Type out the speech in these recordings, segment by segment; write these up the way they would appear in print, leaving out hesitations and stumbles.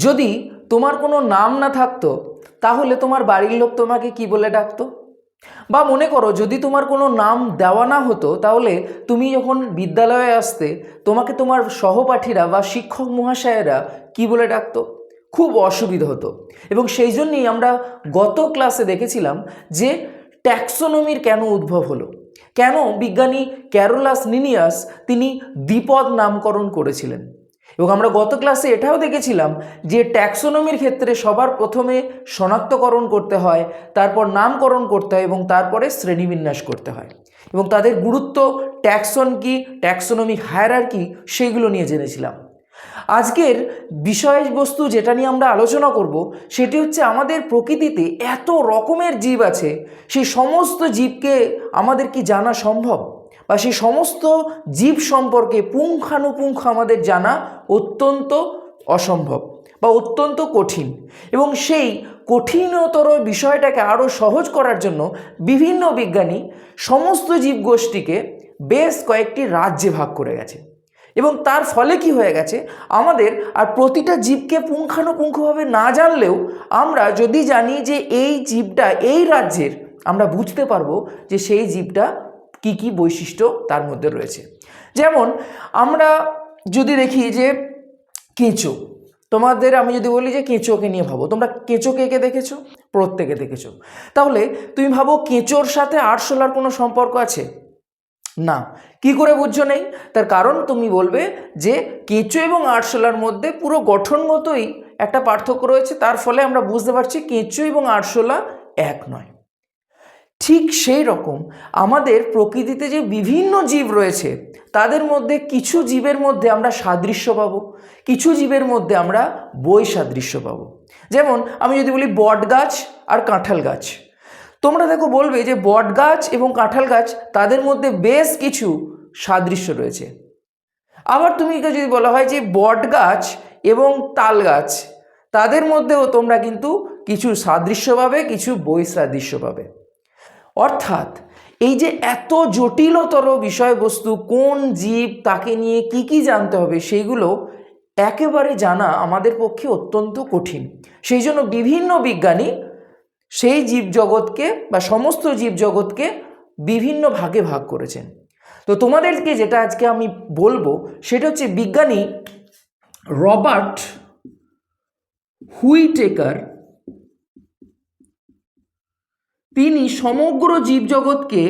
যদি তোমার কোনো নাম না থাকতো তাহলে তোমার বাড়ির লোক তোমাকে কি বলে ডাকতো? বা মনে করো যদি তোমার কোনো নাম দেওয়া না হতো তাহলে তুমি যখন বিদ্যালয়ে আসতে তোমাকে তোমার সহপাঠীরা বা শিক্ষক মহাশয়েরা কি বলে ডাকতো? খুব অসুবিধা হতো। এবং সেই জন্যই আমরা গত ক্লাসে দেখেছিলাম যে ট্যাক্সোনমির কেন উদ্ভব হলো, কেন বিজ্ঞানী ক্যারোলাস লিনিয়াস তিনি দ্বিপদ নামকরণ করেছিলেন। এবং আমরা গত ক্লাসে এটাও দেখেছিলাম যে ট্যাক্সোনমির ক্ষেত্রে সবার প্রথমে শনাক্তকরণ করতে হয়, তারপর নামকরণ করতে হয় এবং তারপরে শ্রেণীবিন্যাস করতে হয়। এবং তাদের গুরুত্ব, ট্যাক্সন কি, ট্যাক্সোনমিক হায়ারার্কি, সেইগুলো নিয়ে জেনেছিলাম। আজকের বিষয়বস্তু যেটা নিয়ে আমরা আলোচনা করব সেটি হচ্ছে আমাদের প্রকৃতিতে এত রকমের জীব আছে, সেই সমস্ত জীবকে আমাদের কি জানা সম্ভব? বা সেই সমস্ত জীব সম্পর্কে পুঙ্খানুপুঙ্খ আমাদের জানা অত্যন্ত অসম্ভব বা অত্যন্ত কঠিন। এবং সেই কঠিনতর বিষয়টাকে আরও সহজ করার জন্য বিভিন্ন বিজ্ঞানী সমস্ত জীবগোষ্ঠীকে বেশ কয়েকটি রাজ্যে ভাগ করে গেছে। এবং তার ফলে কি হয়ে গেছে, আমাদের আর প্রতিটা জীবকে পুঙ্খানুপুঙ্খভাবে না জানলেও আমরা যদি জানি যে এই জীবটা এই রাজ্যের, আমরা বুঝতে পারবো যে সেই জীবটা কি কি বৈশিষ্ট্য তার মধ্যে রয়েছে। যেমন আমরা যদি দেখি যে কেঁচো, তোমাদের আমি যদি বলি যে কেঁচোকে নিয়ে ভাবো, তোমরা কেঁচো কে কে দেখেছো? প্রত্যেকে দেখেছো। তাহলে তুমি ভাবো কেঁচোর সাথে আরশোলার কোনো সম্পর্ক আছে? না। কি করে বুঝছো নেই? তার কারণ তুমি বলবে যে কেঁচো এবং আরশোলার মধ্যে পুরো গঠনগতই একটা পার্থক্য রয়েছে, তার ফলে আমরা বুঝতে পারছি কেঁচো এবং আরশোলা এক নয়। ঠিক সেই রকম আমাদের প্রকৃতিতে যে বিভিন্ন জীব রয়েছে তাদের মধ্যে কিছু জীবের মধ্যে আমরা সাদৃশ্য পাবো, কিছু জীবের মধ্যে আমরা বৈসাদৃশ্য পাবো। যেমন আমি যদি বলি বট গাছ আর কাঁঠাল গাছ, তোমরা দেখো বলবে যে বট গাছ এবং কাঁঠাল গাছ তাদের মধ্যে বেশ কিছু সাদৃশ্য রয়েছে। আবার তুমি যদি বলা হয় যে বট গাছ এবং তাল গাছ, তাদের মধ্যেও তোমরা কিন্তু কিছু সাদৃশ্য পাবে, কিছু বৈসাদৃশ্য পাবে। অর্থাৎ এই যে এত জটিলতর বিষয়বস্তু, কোন জীব তাকে নিয়ে কি কি জানতে হবে সেইগুলো একেবারে জানা আমাদের পক্ষে অত্যন্ত কঠিন। সেই জন্য বিভিন্ন বিজ্ঞানী সেই জীবজগৎকে বা সমস্ত জীবজগৎকে বিভিন্ন ভাগে ভাগ করেছেন। তো তোমাদেরকে যেটা আজকে আমি বলবো সেটা হচ্ছে বিজ্ঞানী রবার্ট হুইটেকার তিনি সমগ্র জীবজগৎকে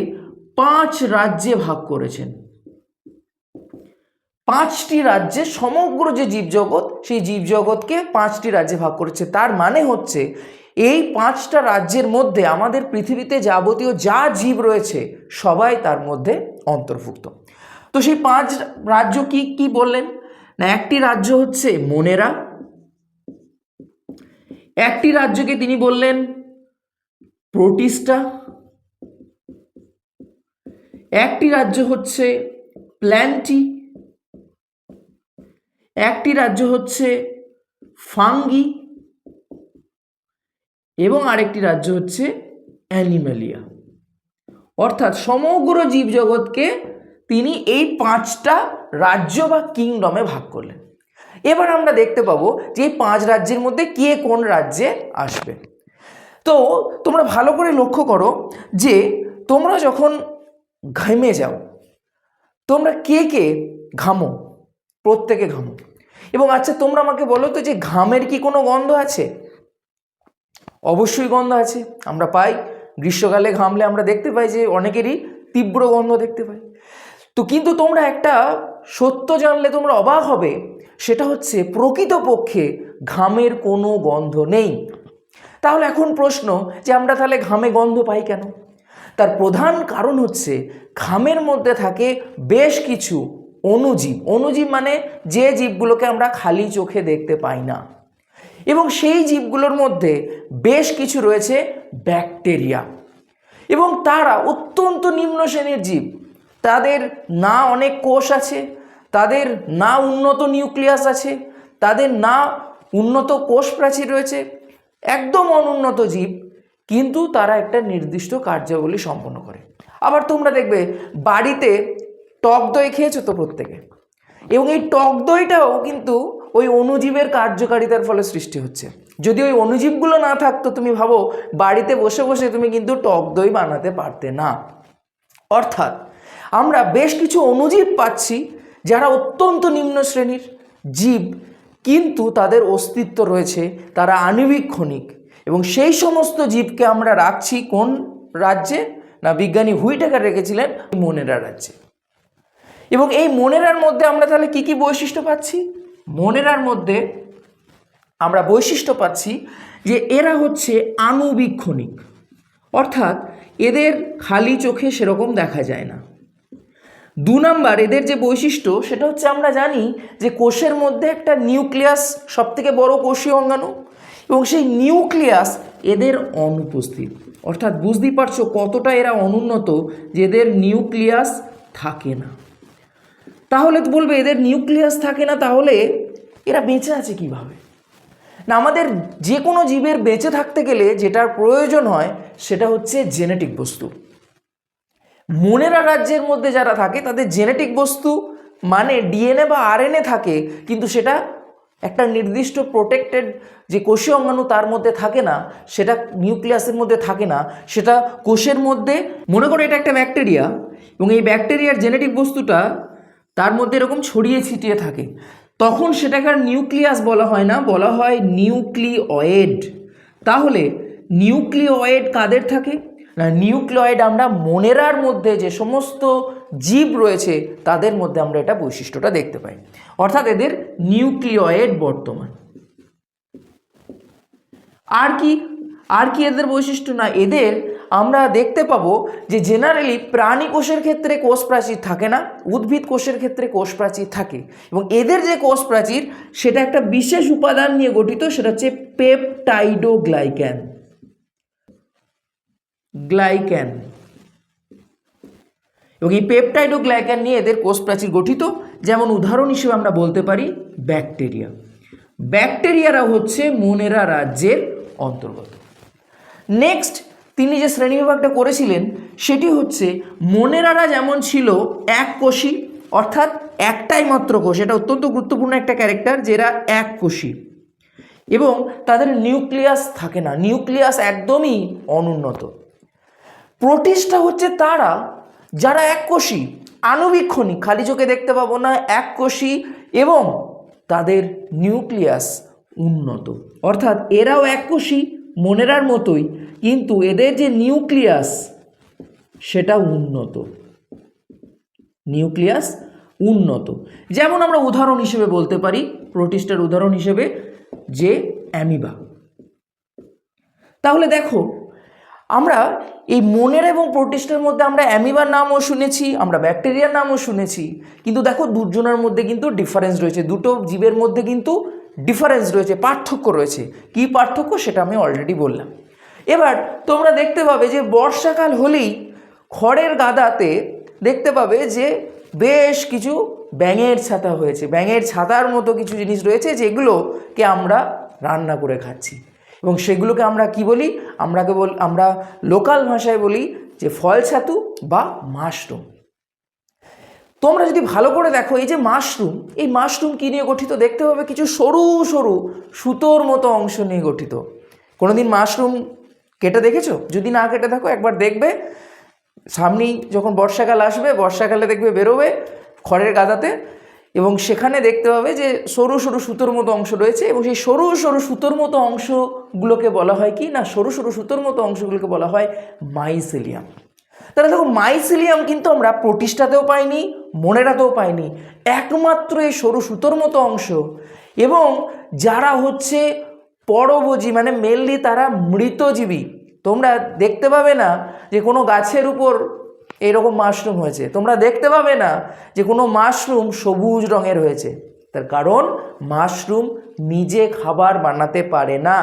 5 রাজ্যে ভাগ করেছেন। 5টি রাজ্যে সমগ্র যে জীবজগৎ, সেই জীবজগৎকে 5টি রাজ্যে ভাগ করেছে। তার মানে হচ্ছে এই 5টা রাজ্যের মধ্যে আমাদের পৃথিবীতে যাবতীয় যা জীব রয়েছে সবাই তার মধ্যে অন্তর্ভুক্ত। তো সেই 5 রাজ্য কি কি বললেন না, একটি রাজ্য হচ্ছে মনেরা, একটি রাজ্যকে তিনি বললেন প্রোটিস্টা, একটি রাজ্য হচ্ছে প্ল্যান্টি, একটি রাজ্য হচ্ছে ফাঙ্গি এবং আরেকটি রাজ্য হচ্ছে অ্যানিমেলিয়া। অর্থাৎ সমগ্র জীবজগৎকে তিনি এই 5টা রাজ্য বা কিংডমে ভাগ করলেন। এবার আমরা দেখতে পাবো যে এই 5 রাজ্যের মধ্যে কে কোন রাজ্যে আসবে। তো তোমরা ভালো করে লক্ষ্য করো যে তোমরা যখন ঘেমে যাও, তোমরা কে কে ঘামো? প্রত্যেকে ঘামো। এবং আচ্ছা তোমরা আমাকে বলো তো যে ঘামের কি কোনো গন্ধ আছে? অবশ্যই গন্ধ আছে, আমরা পাই। গ্রীষ্মকালে ঘামলে আমরা দেখতে পাই যে অনেকেরই তীব্র গন্ধ দেখতে পাই। তো কিন্তু তোমরা একটা সত্য জানলে তোমরা অবাক হবে, সেটা হচ্ছে প্রকৃতপক্ষে ঘামের কোনো গন্ধ নেই। তাহলে এখন প্রশ্ন যে আমরা তাহলে ঘামে গন্ধ পাই কেন? তার প্রধান কারণ হচ্ছে ঘামের মধ্যে থাকে বেশ কিছু অণুজীব। অণুজীব মানে যে জীবগুলোকে আমরা খালি চোখে দেখতে পাই না। এবং সেই জীবগুলোর মধ্যে বেশ কিছু রয়েছে ব্যাকটেরিয়া, এবং তারা অত্যন্ত নিম্ন শ্রেণীর জীব। তাদের না অনেক কোষ আছে, তাদের না উন্নত নিউক্লিয়াস আছে, তাদের না উন্নত কোষ প্রাচীর রয়েছে, একদম অনুন্নত জীব, কিন্তু তারা একটা নির্দিষ্ট কার্যাবলী সম্পন্ন করে। আবার তোমরা দেখবে বাড়িতে টক দই খেয়েছো তো প্রত্যেকে, এবং এই টক দইটাও কিন্তু ওই অণুজীবের কার্যকারিতার ফলে সৃষ্টি হচ্ছে। যদি ওই অণুজীবগুলো না থাকতো, তুমি ভাবো বাড়িতে বসে বসে তুমি কিন্তু টক দই বানাতে পারতে না। অর্থাৎ আমরা বেশ কিছু অণুজীব পাচ্ছি যারা অত্যন্ত নিম্ন শ্রেণীর জীব, কিন্তু তাদের অস্তিত্ব রয়েছে, তারা আণবিক ক্ষণিক, এবং সেই সমস্ত জীবকে আমরা রাখছি কোন রাজ্যে? না, বিজ্ঞানী হুইটেকার রেখেছিলেন মোনেরা রাজ্যে। এবং এই মোনেরার মধ্যে আমরা তাহলে কি কি বৈশিষ্ট্য পাচ্ছি? মোনেরার মধ্যে আমরা বৈশিষ্ট্য পাচ্ছি যে এরা হচ্ছে আণবিক ক্ষণিক, অর্থাৎ এদের খালি চোখে সেরকম দেখা যায় না। 2 নাম্বার, এদের যে বৈশিষ্ট্য সেটা হচ্ছে আমরা জানি যে কোষের মধ্যে একটা নিউক্লিয়াস সবথেকে বড় কোষীয় অঙ্গাণু, এবং সেই নিউক্লিয়াস এদের অনুপস্থিত। অর্থাৎ বুঝতেই পারছো কতটা এরা অনুন্নত যে এদের নিউক্লিয়াস থাকে না। তাহলে তো বলবে এদের নিউক্লিয়াস থাকে না, তাহলে এরা বেঁচে আছে কিভাবে? না, আমাদের যে কোনো জীবের বেঁচে থাকতে গেলে যেটার প্রয়োজন হয় সেটা হচ্ছে জেনেটিক বস্তু। মোনেরা রাজ্যের মধ্যে যারা থাকে তাদের জেনেটিক বস্তু মানে ডিএনএ বা আরএনএ থাকে, কিন্তু সেটা একটা নির্দিষ্ট প্রোটেক্টেড যে কোষীয় অঙ্গাণু তার মধ্যে থাকে না, সেটা নিউক্লিয়াসের মধ্যে থাকে না, সেটা কোষের মধ্যে। মনে করো এটা একটা ব্যাকটেরিয়া, এবং এই ব্যাকটেরিয়ার জেনেটিক বস্তুটা তার মধ্যে এরকম ছড়িয়ে ছিটিয়ে থাকে, তখন সেটাকে আর নিউক্লিয়াস বলা হয় না, বলা হয় নিউক্লিওয়েড। তাহলে নিউক্লিওয়েড কাদের থাকে? না, নিউক্লিওয়েড আমরা মোনেরার মধ্যে যে সমস্ত জীব রয়েছে তাদের মধ্যে আমরা এটা বৈশিষ্ট্যটা দেখতে পাই, অর্থাৎ এদের নিউক্লিওয়েড বর্তমান। আর কি এদের বৈশিষ্ট্য? না, এদের আমরা দেখতে পাবো যে জেনারেলি প্রাণী কোষের ক্ষেত্রে কোষ প্রাচীর থাকে না, উদ্ভিদ কোষের ক্ষেত্রে কোষ প্রাচীর থাকে, এবং এদের যে কোষ প্রাচীর সেটা একটা বিশেষ উপাদান নিয়ে গঠিত, সেটা হচ্ছে পেপটাইডোগ্লাইক্যান। এবং এই পেপটাইডোগ্লাইক্যান নিয়ে এদের কোষ প্রাচীর গঠিত। যেমন উদাহরণ হিসেবে আমরা বলতে পারি ব্যাকটেরিয়ারা হচ্ছে মোনেরা রাজ্যের অন্তর্গত। নেক্সট তিনি যে শ্রেণীবিভাগটা করেছিলেন সেটি হচ্ছে মোনেরারা যেমন ছিল এককোষী, অর্থাৎ একটাই মাত্র কোষ, এটা অত্যন্ত গুরুত্বপূর্ণ একটা ক্যারেক্টার, যেটা এককোষী এবং তাদের নিউক্লিয়াস থাকে না, নিউক্লিয়াস একদমই অনুন্নত। প্রোটিস্টা হচ্ছে তারা যারা এককোষী, আণবিক ক্ষণিক, খালি চোখে দেখতে পাবো না, এককোষী এবং তাদের নিউক্লিয়াস উন্নত, অর্থাৎ এরাও এককোষী মোনেরার মতোই, কিন্তু এদের যে নিউক্লিয়াস সেটা উন্নত, নিউক্লিয়াস উন্নত। যেমন আমরা উদাহরণ হিসেবে বলতে পারি, প্রোটিস্টার উদাহরণ হিসেবে যে অ্যামিবা। তাহলে দেখো আমরা এই মোনেরা এবং প্রোটিস্টার মধ্যে আমরা অ্যামিবার নামও শুনেছি, আমরা ব্যাকটেরিয়ার নামও শুনেছি, কিন্তু দেখো দুজনের মধ্যে কিন্তু ডিফারেন্স রয়েছে, দুটো জীবের মধ্যে কিন্তু ডিফারেন্স রয়েছে, পার্থক্য রয়েছে। কি পার্থক্য সেটা আমি অলরেডি বললাম। এবার তোমরা দেখতে পাবে যে বর্ষাকাল হলেই খড়ের গাদাতে দেখতে পাবে যে বেশ কিছু ব্যাঙের ছাতা হয়েছে, ব্যাঙের ছাতার মতো কিছু জিনিস রয়েছে যেগুলোকে আমরা রান্না করে খাচ্ছি, এবং সেগুলোকে আমরা কি বলি? আমরা লোকাল ভাষায় বলি যে ফল ছাতু বা মাশরুম। তোমরা যদি ভালো করে দেখো এই যে মাশরুম, এই মাশরুম কী নিয়ে গঠিত? দেখতে পাবে কিছু সরু সরু সুতোর মতো অংশ নিয়ে গঠিত। কোনোদিন মাশরুম কেটে দেখেছো? যদি না কেটে থাকো একবার দেখবে, সামনেই যখন বর্ষাকাল আসবে, বর্ষাকালে দেখবে বেরোবে খড়ের গাদাতে, এবং সেখানে দেখতে পাবে যে সরু সরু সুতোর মতো অংশ রয়েছে, এবং সেই সরু সরু সুতোর মতো অংশগুলোকে বলা হয় কি না, সরু সরু সুতোর মতো অংশগুলোকে বলা হয় মাইসেলিয়াম। তাহলে দেখো মাইসেলিয়াম কিন্তু আমরা প্রোটিস্টাতেও পাইনি, মোনেরাতেও পাইনি, একমাত্র এই সরু সুতোর মতো অংশ। এবং যারা হচ্ছে পরভোজী মানে মেনলি তারা মৃতজীবী, তোমরা দেখতে পাবে না যে কোনো গাছের উপর এরকম মাশরুম হয়েছে, তোমরা দেখতে পাবে না যে কোনো মাশরুম সবুজ রঙের হয়েছে। তার কারণ মাশরুম নিজে খাবার বানাতে পারে না,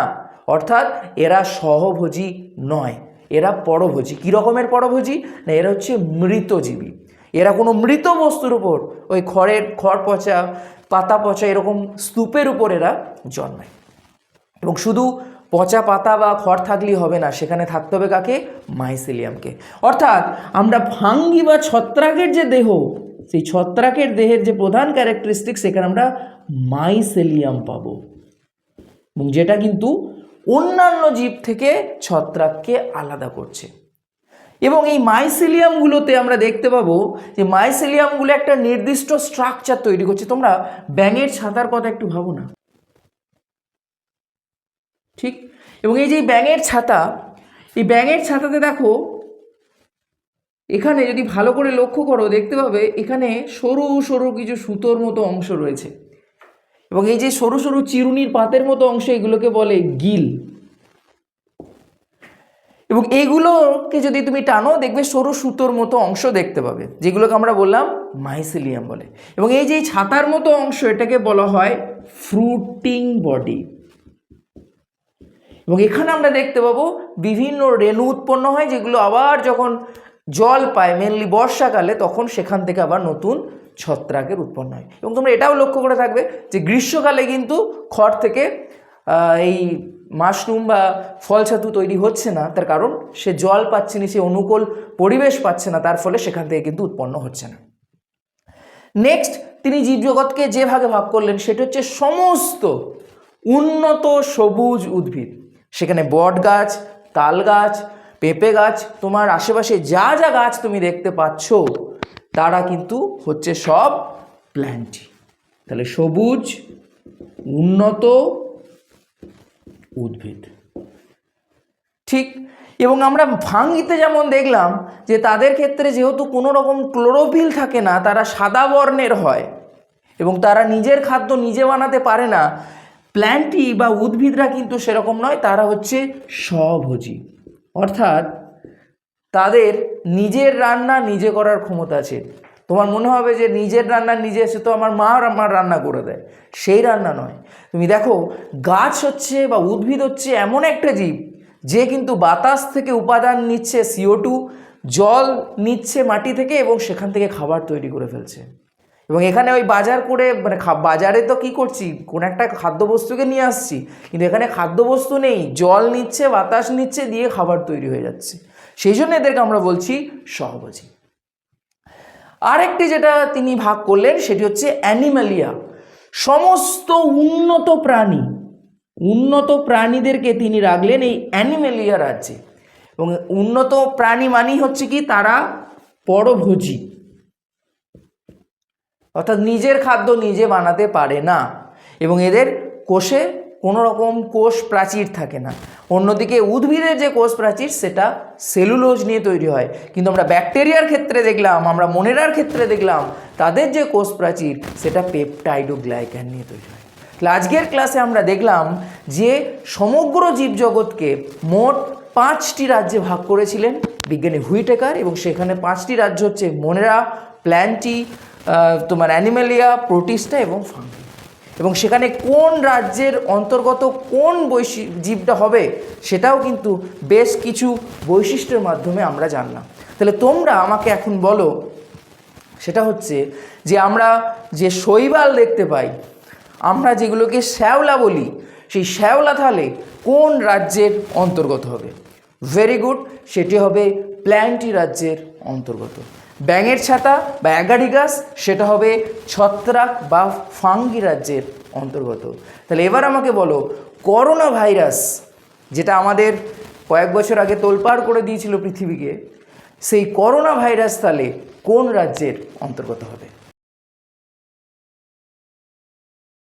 অর্থাৎ এরা সহভোজী নয়, এরা পরভোজী। কী রকমের পরভোজী? না, এরা হচ্ছে মৃতজীবী। এরা কোনো মৃত বস্তুর উপর, ওই খড় পচা, পাতা পচা এরকম স্তূপের উপর এরা জন্মায়। এবং শুধু পচা পাতা বা খড় থাকলেই হবে না, সেখানে থাকতে হবে কাকে? মাইসেলিয়ামকে। অর্থাৎ আমরা ফাঙ্গি বা ছত্রাকের যে দেহ, সেই ছত্রাকের দেহের যে প্রধান ক্যারেক্টারিস্টিক, সেখানে আমরা মাইসেলিয়াম পাবো, এবং যেটা কিন্তু অন্যান্য জীব থেকে ছত্রাককে আলাদা করছে। এবং এই মাইসেলিয়ামগুলোতে আমরা দেখতে পাবো যে মাইসেলিয়ামগুলো একটা নির্দিষ্ট স্ট্রাকচার তৈরি করছে। তোমরা ব্যাঙের ছাতার কথা একটু ভাবো না, ঠিক? এবং এই যে ব্যাঙের ছাতা, এই ব্যাঙের ছাতাতে দেখো, এখানে যদি ভালো করে লক্ষ্য করো দেখতে পাবে এখানে সরু সরু কিছু সুতোর মতো অংশ রয়েছে, এবং এই যে সরু সরু চিরুনির পাতের মতো অংশ, এগুলোকে বলে গিল। এবং এইগুলোকে যদি তুমি টানো দেখবে সরু সুতোর মতো অংশ দেখতে পাবে, যেগুলোকে আমরা বললাম মাইসেলিয়াম বলে। এবং এই যে ছাতার মতো অংশ, এটাকে বলা হয় ফ্রুটিং বডি। এবং এখানে আমরা দেখতে পাবো বিভিন্ন রেণু উৎপন্ন হয়, যেগুলো আবার যখন জল পায়, মেনলি বর্ষাকালে, তখন সেখান থেকে আবার নতুন ছত্রাকের উৎপন্ন হয়। এবং তোমরা এটাও লক্ষ্য করে থাকবে যে গ্রীষ্মকালে কিন্তু খড় থেকে এই মাশরুম বা ফল ছাতু তৈরি হচ্ছে না, তার কারণ সে জল পাচ্ছে না, সে অনুকূল পরিবেশ পাচ্ছে না, তার ফলে সেখান থেকে কিন্তু উৎপন্ন হচ্ছে না। নেক্সট, তিনি জীবজগৎকে যে ভাগে ভাগ করলেন সেটা হচ্ছে সমস্ত উন্নত সবুজ উদ্ভিদ। সেখানে বট গাছ, তাল গাছ, পেঁপে গাছ, তোমার আশেপাশে যা যা গাছ তুমি দেখতে পাচ্ছ, তারা কিন্তু হচ্ছে সব প্ল্যান্টি। তাহলে সবুজ উন্নত উদ্ভিদ, ঠিক। এবং আমরা ফাঙ্গিতে যেমন দেখলাম যে তাদের ক্ষেত্রে যেহেতু কোনো রকম ক্লোরোফিল থাকে না, তারা সাদা বর্ণের হয় এবং তারা নিজের খাদ্য নিজে বানাতে পারে না, প্ল্যান্টি বা উদ্ভিদরা কিন্তু সেরকম নয়, তারা হচ্ছে স্বভোজী। অর্থাৎ তাদের নিজের রান্না নিজে করার ক্ষমতা আছে। তোমার মনে হবে যে নিজের রান্না নিজে এসে তো আমার রান্না করে দেয়, সেই রান্না নয়। তুমি দেখো, গাছ হচ্ছে বা উদ্ভিদ হচ্ছে এমন একটা জীব যে কিন্তু বাতাস থেকে উপাদান নিচ্ছে, CO2, জল নিচ্ছে মাটি থেকে, এবং সেখান থেকে খাবার তৈরি করে ফেলছে। এবং এখানে ওই বাজার করে, মানে বাজারে তো কি করছি, কোনো একটা খাদ্যবস্তুকে নিয়ে আসছি, কিন্তু এখানে খাদ্যবস্তু নেই, জল নিচ্ছে, বাতাস নিচ্ছে, দিয়ে খাবার তৈরি হয়ে যাচ্ছে। সেই জন্য এদেরকে আমরা বলছি সহভোজী। আরেকটি যেটা তিনি ভাগ করলেন সেটি হচ্ছে অ্যানিমালিয়া। সমস্ত উন্নত প্রাণীদেরকে তিনি রাখলেন এই অ্যানিমালিয়া রাজ্যে। এবং উন্নত প্রাণী মানেই হচ্ছে কি, তারা পরভোজী, অর্থাৎ নিজের খাদ্য নিজে বানাতে পারে না, এবং এদের কোষে কোনো রকম কোষ প্রাচীর থাকে না। অন্যদিকে উদ্ভিদের যে কোষ প্রাচীর সেটা সেলুলোজ নিয়ে তৈরি হয়, কিন্তু আমরা ব্যাকটেরিয়ার ক্ষেত্রে দেখলাম, আমরা মোনেরার ক্ষেত্রে দেখলাম, তাদের যে কোষ প্রাচীর সেটা পেপটাইডোগ্লাইকান নিয়ে তৈরি হয়। আজকের ক্লাসে আমরা দেখলাম যে সমগ্র জীবজগৎকে মোট 5টি রাজ্যে ভাগ করেছিলেন বিজ্ঞানী হুইটেকার, এবং সেখানে 5টি রাজ্য হচ্ছে মোনেরা, প্ল্যান্টি, তোমার অ্যানিমালিয়া, প্রোটিস্টা এবং ফাঙ্গি। এবং সেখানে কোন রাজ্যের অন্তর্গত কোন জীবটা হবে সেটাও কিন্তু বেশ কিছু বৈশিষ্ট্যের মাধ্যমে আমরা জানলাম। তাহলে তোমরা আমাকে এখন বলো, সেটা হচ্ছে যে আমরা যে শৈবাল দেখতে পাই, আমরা যেগুলোকে শ্যাওলা বলি, সেই শ্যাওলা তাহলে কোন রাজ্যের অন্তর্গত হবে? ভেরি গুড, সেটি হবে প্ল্যান্টি রাজ্যের অন্তর্গত। ব্যাঙের ছাতা বা অ্যাগাডিগাস সেটা হবে ছত্রাক বা ফাঙ্গি রাজ্যের অন্তর্গত। তাহলে এবার আমাকে বলো, করোনা ভাইরাস যেটা আমাদের কয়েক বছর আগে তোলপাড় করে দিয়েছিল পৃথিবীকে, সেই করোনা ভাইরাস তাহলে কোন রাজ্যের অন্তর্গত হবে?